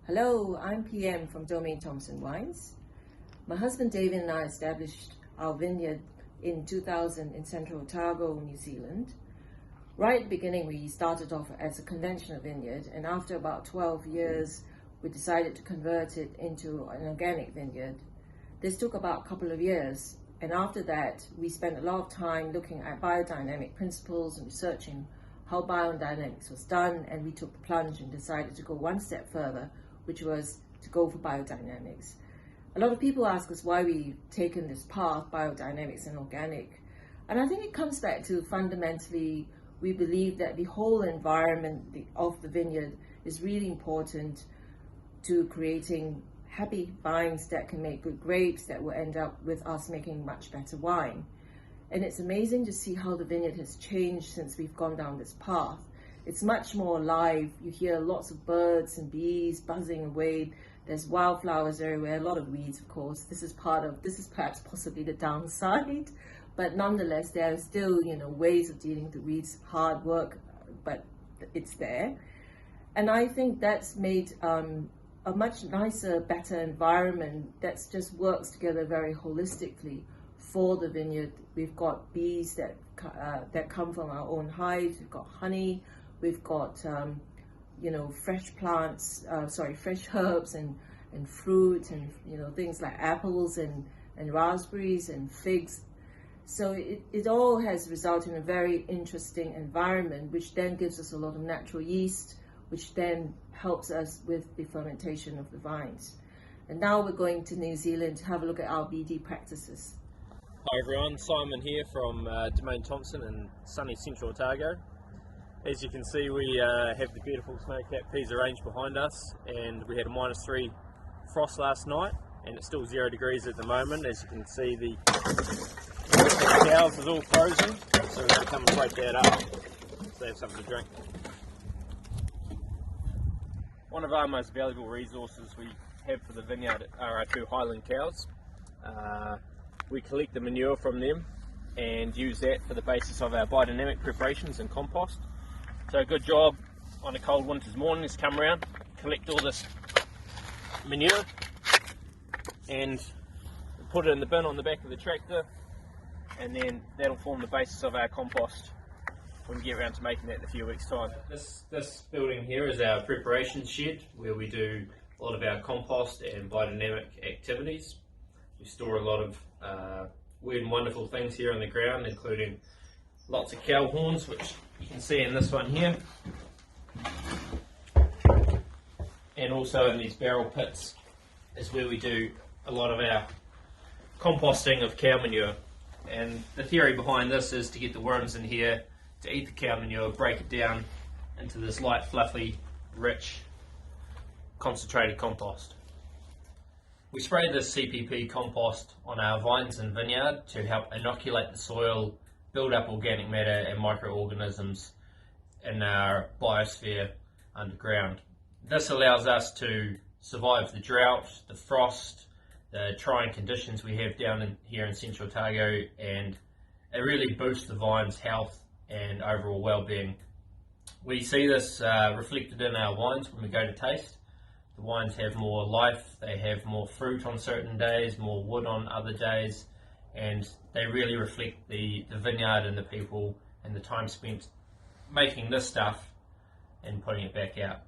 Hello, I'm PM from Domaine Thomson Wines. My husband David and I established our vineyard in 2000 in Central Otago, New Zealand. Right at the beginning, we started off as a conventional vineyard, and after about 12 years, we decided to convert it into an organic vineyard. This took about a couple of years, and after that, we spent a lot of time looking at biodynamic principles and researching how biodynamics was done, and we took the plunge and decided to go one step further, which was to go for biodynamics. A lot of people ask us why we've taken this path, biodynamics and organic. And I think it comes back to fundamentally, we believe that the whole environment of the vineyard is really important to creating happy vines that can make good grapes that will end up with us making much better wine. And it's amazing to see how the vineyard has changed since we've gone down this path. It's much more alive. You hear lots of birds and bees buzzing away. There's wildflowers everywhere, a lot of weeds, of course. This is perhaps possibly the downside, but nonetheless, there are still, ways of dealing with the weeds, hard work, but it's there. And I think that's made a much nicer, better environment that just works together very holistically for the vineyard. We've got bees that come from our own hives. We've got honey. We've got fresh plants, fresh herbs and fruit and things like apples and raspberries and figs. So it all has resulted in a very interesting environment, which then gives us a lot of natural yeast, which then helps us with the fermentation of the vines. And now we're going to New Zealand to have a look at our BD practices. Hi everyone, Simon here from Domaine Thomson in sunny Central Otago. As you can see, we have the beautiful snow-capped Pisa Range behind us, and we had a -3 frost last night, and it's still 0 degrees at the moment. As you can see, the cows is all frozen, so we're going to come and break that up so they have something to drink. One of our most valuable resources we have for the vineyard are our 2 Highland cows. We collect the manure from them and use that for the basis of our biodynamic preparations and compost. So a good job on a cold winter's morning is come around, collect all this manure and put it in the bin on the back of the tractor, and then that'll form the basis of our compost when we get around to making that in a few weeks' time. This building here is our preparation shed where we do a lot of our compost and biodynamic activities. We store a lot of weird and wonderful things here on the ground, including lots of cow horns, which you can see in this one here, and also in these barrel pits is where we do a lot of our composting of cow manure. And the theory behind this is to get the worms in here to eat the cow manure, break it down into this light, fluffy, rich, concentrated compost. We spray this CPP compost on our vines and vineyard to help inoculate the soil, build up organic matter and microorganisms in our biosphere underground. This allows us to survive the drought, the frost, the trying conditions we have down here in Central Otago, and it really boosts the vine's health and overall well-being. We see this reflected in our wines when we go to taste. The wines have more life, they have more fruit on certain days, more wood on other days, and they really reflect the vineyard and the people and the time spent making this stuff and putting it back out.